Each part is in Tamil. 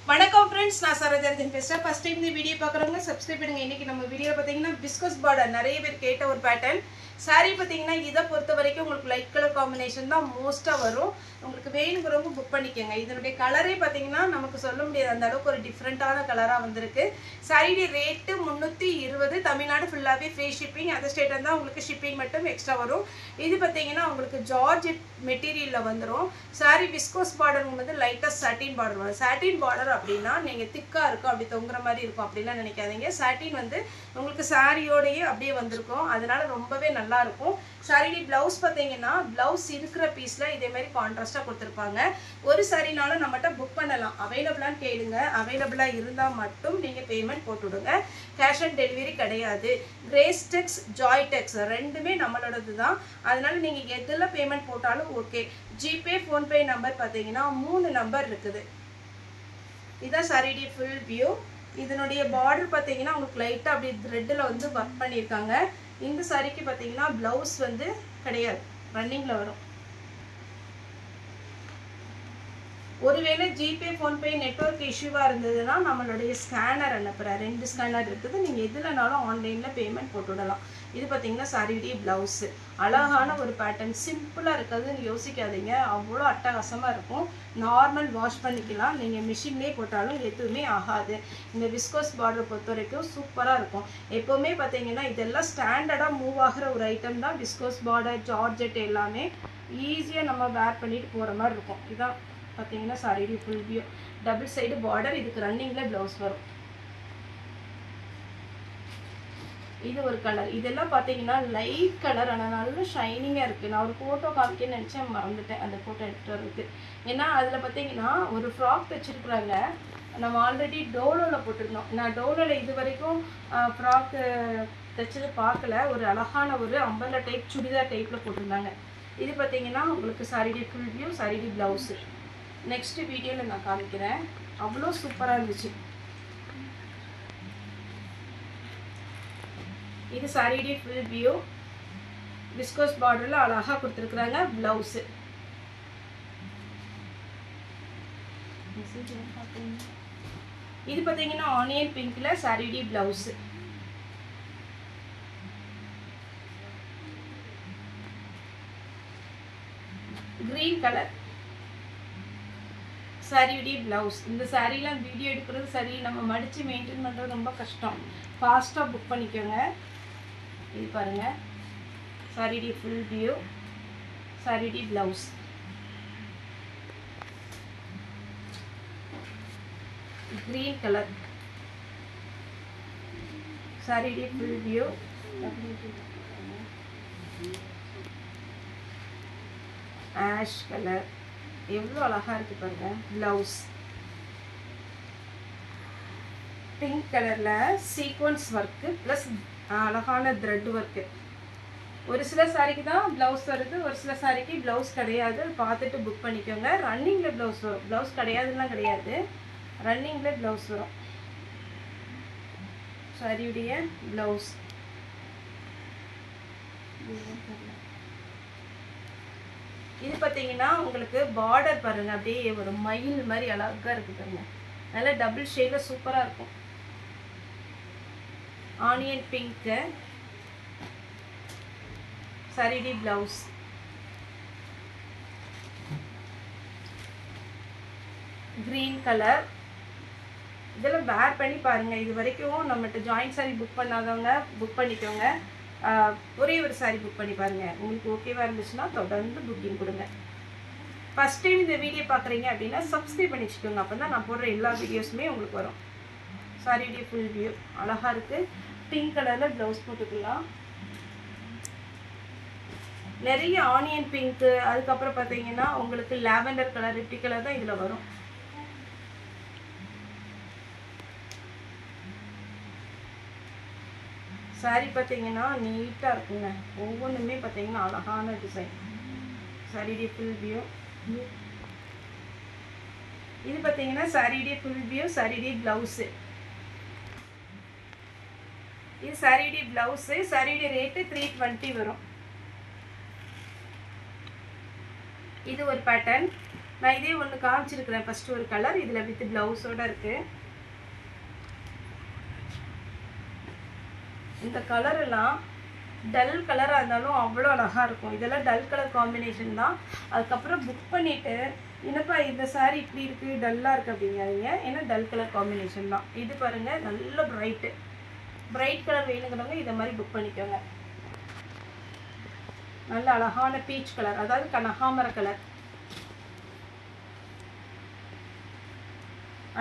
வணக்கம் फ्रेंड्स நான் சரோஜாதன் பேசுறேன். ஃபர்ஸ்ட் டைம் இந்த வீடியோ பார்க்குறவங்க சப்ஸ்கிரைப் பண்ணுங்க. இன்னைக்கு நம்ம வீடியோல பாத்தீங்கன்னா பிஸ்கஸ் பார்டர் நிறைய பேர் கேட்ட ஒரு பேட்டர்ன் சாரி பாத்தீங்கன்னா இத பொறுத்த வரைக்கும் உங்களுக்கு லைட் கலர் காம்பினேஷன் தான் மோஸ்டா வரும். உங்களுக்கு வேணும்ங்கறவங்க புக் பண்ணிக்கங்க. இதனுடைய கலரே பாத்தீங்கன்னா நமக்கு சொல்ல முடியாது அந்த அளவுக்கு ஒரு டிஃபரண்டான கலரா வந்திருக்கு. சாரியோட ரேட் 320 தமிழ்நாடு ஃபுல்லாவே ஃப்ரீ ஷிப்பிங். அதர் ஸ்டேட் இருந்தா உங்களுக்கு ஷிப்பிங் மட்டும் எக்ஸ்ட்ரா வரும். இது பாத்தீங்கன்னா உங்களுக்கு ஜார்ஜெட் மெட்டீரியல்ல வந்துரும். சாரி விஸ்கோஸ் பார்டர்ங்க வந்து லைட்டா சாட்டின் பார்டர் வரும். சாட்டின் பார்டர் அப்படினா நீங்க திக்கா இருக்கும் அப்படி தொங்குற மாதிரி இருக்கும் அப்படிலாம் நினைக்காதீங்க. சாட்டின் வந்து உங்களுக்கு சாரியோடயே அப்படியே வந்திருக்கும். அதனால ரொம்பவே நல்லா இருக்கும். சாரியோட ப்ளவுஸ் பாத்தீங்கன்னா ப்ளவுஸ் இருக்கிற பீஸ்ல இதே மாதிரி கான்ட்ராஸ்டா கொடுத்திருப்பாங்க. ஒரு சாரினால நம்மட்ட புக் பண்ணலாம். அவேலபிளான்னு கேளுங்க. அவேலபிளா இருந்தா மட்டும் நீங்க பேமெண்ட் போட்டுடுங்க. கேஷ் ஆன் டெலிவரி கிடையாது. கிரேஸ் டெக்ஸ் ஜாய் டெக்ஸ் ரெண்டுமே நம்மளோடது தான். அதனால நீங்க எதுல பேமெண்ட் போட்டாலும் ஓகே. ஜிபே ஃபோன்பே நம்பர் பாத்தீங்கன்னா 3 நம்பர் இருக்குது. இதான் சாரியோட ஃபுல் வியூ. இதனுடைய பார்டர் பாத்தீங்கன்னா உங்களுக்கு லைட்டா அப்படி த்ரெட்ல வந்து வர்க் பண்ணிருக்காங்க. இந்த சாரிக்கு பாத்தீங்கன்னா ப்ளவுஸ் வந்து கிடையாது. ரன்னிங்ல வரும். ஒருவேளை ஜிபே ஃபோன்பே நெட்வொர்க் இஷ்யூவா இருந்ததுன்னா நம்மளுடைய ஸ்கேனர் அனுப்புறேன். 2 ஸ்கேனர் இருக்குது. நீங்க எதுலனாலும் ஆன்லைன்ல பேமெண்ட் போட்டுடலாம். இது பாத்தீங்கன்னா சாரியோட ப்ளவுஸ். அழகான ஒரு பேட்டர்ன். சிம்பிளா இருக்குதுன்னு யோசிக்காதீங்க. அவ்வளோ அட்டகாசமா இருக்கும். நார்மல் வாஷ் பண்ணிக்கலாம். நீங்க மிஷின்லயே போட்டாலும் எதுவுமே ஆகாது. இந்த விஸ்கோஸ் பார்டர் பொறுத்த வரைக்கும் சூப்பரா இருக்கும். எப்பவுமே பாத்தீங்கன்னா இதெல்லாம் ஸ்டாண்டர்டா மூவ் ஆகுற ஒரு ஐட்டம் தான் விஸ்கோஸ் பார்டர் ஜார்ஜெட் எல்லாமே ஈஸியா நம்ம வேர் பண்ணிட்டு போற மாதிரி இருக்கும். இதான் பாத்தீங்கன்னா சாரியோட full view. Double side border. இதுக்கு ரன்னிங்ல ப்ளவுஸ் வரும். இது ஒரு கலர். இதெல்லாம் பாத்தீங்கன்னா லைட் கலர். ஆனா நல்ல ஷைனிங்கா இருக்கு. நான் ஒரு போட்டோ காமிக்கணும்னு நினைச்சேன் மறந்துட்டேன் அந்த போட்டோ எடுத்துட்டு வரதுக்கு. ஏன்னா அதுல பாத்தீங்கன்னா ஒரு ஃப்ராக் தச்சிருக்காங்க. நம்ம ஆல்ரெடி டோலோல போட்டிருந்தோம். நான் டோலோல இது வரைக்கும் ஃப்ராக் தச்சது பார்க்கல. ஒரு அழகான ஒரு அம்பர்லா டைப் சுடிதார் டைப்ல போட்டிருந்தாங்க. இது பாத்தீங்கன்னா உங்களுக்கு சாரியோட ஃபுல் வியூ. சாரியோட ப்ளவுஸ் நெக்ஸ்ட் வீடியோல நான் காமிக்கிறேன். அவ்வளோ சூப்பரா இருந்துச்சு. இது சாரியோட ஃபுல் வியூ. விஸ்கோஸ் பார்டர்ல அழகா கொடுத்திருக்காங்க ப்ளவுஸ். இது பாத்தீங்கன்னா ஆனியன் பிங்க்ல சாரியோட ப்ளவுஸ். கிரீன் கலர் சாரியோட ப்ளவுஸ். இந்த சாரிலாம் வீடியோ எடுக்கிறது சரி, நம்ம மடிச்சு மெயின்டைன் பண்றது ரொம்ப கஷ்டம். ஃபாஸ்டா புக் பண்ணிக்கோங்க. இது பாருங்க சாரியோட ஃபுல் வியூ. சாரியோட ப்ளவுஸ். கிரீன் கலர் சாரியோட ஃபுல் வியூ. Ash colour. எவ்வளோ அழகா இருக்கு பாருங்க ப்ளவுஸ். பிங்க் கலர்ல சீக்வன்ஸ் ஒர்க் பிளஸ் அழகான த்ரெட் ஒர்க். ஒரு சில சாரிக்கு தான் ப்ளவுஸ் வருது, ஒரு சில சாரிக்கு ப்ளவுஸ் கிடையாது. பார்த்துட்டு புக் பண்ணிக்கோங்க. ரன்னிங்ல ப்ளவுஸ் வரும். ப்ளவுஸ் கிடையாதுலாம் கிடையாது. ரன்னிங்ல ப்ளவுஸ் வரும். சாரியுடைய ப்ளவுஸ். இது பாத்தீங்கன்னா உங்களுக்கு பார்டர் பாருங்க அப்படியே ஒரு மயில் மாதிரி அழகா இருக்கு பாருங்க. நல்ல டபுள் ஷேட்ல சூப்பரா இருக்கும். ஆனியன் பிங்க் சாரியோட ப்ளவுஸ். Green colour. இதெல்லாம் வேர் பண்ணி பாருங்க. இது வரைக்கும் நம்மகிட்ட ஜாயிண்ட் சாரி புக் பண்ணாதவங்க புக் பண்ணிக்கோங்க. ஒரே ஒரு சாரி புக் பண்ணி பாருங்க. உங்களுக்கு ஓகேவா இருந்துச்சுன்னா தொடர்ந்து புக்கிங் கொடுங்க. ஃபர்ஸ்ட் டைம் இந்த வீடியோ பார்க்குறீங்க அப்படின்னா சப்ஸ்கிரைப் பண்ணி வச்சுக்கோங்க. அப்போ தான் நான் போடுற எல்லா வீடியோஸுமே உங்களுக்கு வரும். சாரியோட ஃபுல் வியூ அழகா இருக்கு. பிங்க் கலர்ல ப்ளவுஸ் போட்டுக்கலாம். நிறைய ஆனியன் பிங்க், அதுக்கப்புறம் பார்த்தீங்கன்னா உங்களுக்கு லாவெண்டர் கலர், ரெட்டி கலர் தான் இதில் வரும். சாரி பார்த்தீங்கன்னா நீட்டாக இருக்குங்க. ஒவ்வொன்றுமே பார்த்தீங்கன்னா அழகான டிசைன். சாரியோட ஃபுல் வியூ. இது பார்த்தீங்கன்னா சாரியோட ஃபுல் வியூ. சாரியோட ப்ளவுஸ். இது சாரியோட ப்ளவுஸ். சாரியோட ரேட்டு 320 வரும். இது ஒரு பேட்டர்ன். நான் இதே ஒன்று காமிச்சிருக்கிறேன் ஃபர்ஸ்ட் ஒரு கலர், இதில் வித் ப்ளவுஸோட இருக்கு. இந்த கலர் எல்லாம் டல் கலராக இருந்தாலும் அவ்வளோ அழகாக இருக்கும். இதெல்லாம் டல் கலர் காம்பினேஷன் தான். அதுக்கப்புறம் புக் பண்ணிவிட்டு என்னப்பா இந்த சாரீ இப்படி இருக்குது டல்லாக இருக்குது அப்படிங்காதீங்க, ஏன்னா டல் கலர் காம்பினேஷன் தான். இது பாருங்கள் நல்ல பிரைட் கலர் வேணுங்கிறவங்க இதை மாதிரி புக் பண்ணிக்கோங்க. நல்ல அழகான பீச் கலர், அதாவது கனகாமர கலர்.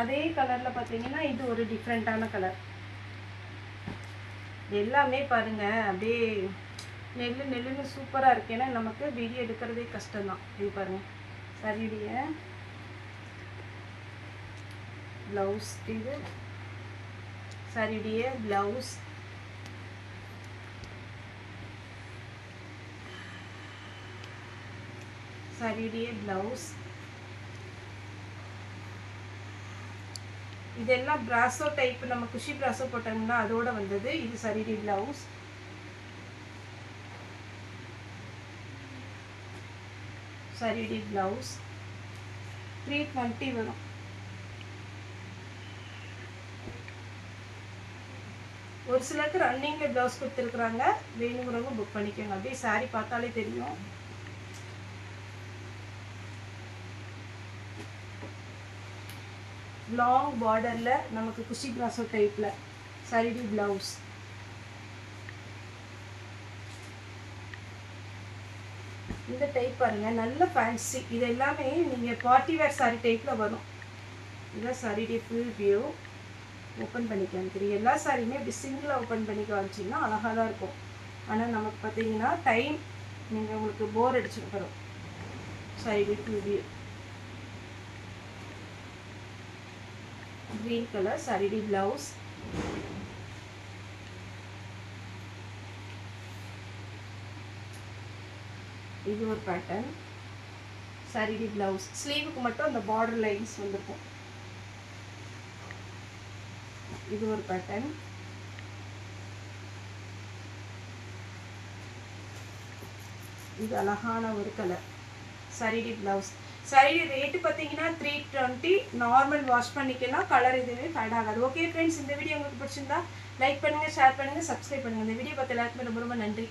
அதே கலரில் பார்த்தீங்கன்னா இது ஒரு டிஃப்ரெண்ட்டான கலர். எல்லாமே பாருங்க அப்படியே நெல்லுன்னு சூப்பராக இருக்கு. ஏன்னா நமக்கு வீடியோ எடுக்கிறதே கஷ்டம்தான். இது பாருங்க சரியுடைய ப்ளவுஸ், இது சரியுடைய ப்ளவுஸ். சரியுடைய ப்ளவுஸ். இதெல்லாம் பிராசோ டைப், நம்ம குஷி பிராசோ போட்டோம்னா அதோட வந்தது. இது சரிடி பிளவுஸ். சரிடி பிளவுஸ் 320 வரும். ஒரு சிலருக்கு ரன்னிங்ல பிளவுஸ் கொடுத்துருக்குறாங்க, வேணுங்கிறவங்க புக் பண்ணிக்கோங்க. அப்படியே சாரி பார்த்தாலே தெரியும். லாங் பார்டரில் நமக்கு குஷி பிராசோ டைப்பில் சரிடி ப்ளவுஸ். இந்த டைப் பாருங்கள் நல்ல ஃபேன்சி. இது எல்லாமே நீங்கள் பார்ட்டி வேர் சாரி டைப்பில் வரும். இதுதான் சரிடி ஃபுல் வியூ. ஓப்பன் பண்ணி காமிக்கிறேன். எல்லா சாரியுமே இப்படி சிங்கிளாக ஓப்பன் பண்ணி காமிச்சிங்கன்னா அழகாக தான் இருக்கும். ஆனால் நமக்கு பார்த்தீங்கன்னா டைம் நீங்கள் உங்களுக்கு போர் அடிச்சுட்டு வரும். சரிடி full view green color saree blouse. இது ஒரு பேட்டர்ன் saree blouse. ஸ்லீவுக்கு மட்டும் அந்த border lines வந்திருக்கும். இது ஒரு பேட்டர்ன். இது அழகான ஒரு colour saree blouse. saree rate பார்த்தீங்கன்னா 320. நார்மல் வாஷ் பண்ணிக்கலாம், கலர் எதுவுமே ஃபேட் ஆகாது. ஓகே ஃப்ரெண்ட்ஸ், இந்த வீடியோ உங்களுக்கு பிடிச்சிருந்தா லைக் பண்ணுங்கள், ஷேர் பண்ணுங்கள், சப்ஸ்கிரைப் பண்ணுங்கள். இந்த வீடியோ பார்த்து எல்லாருக்குமே ரொம்ப ரொம்ப நன்றி.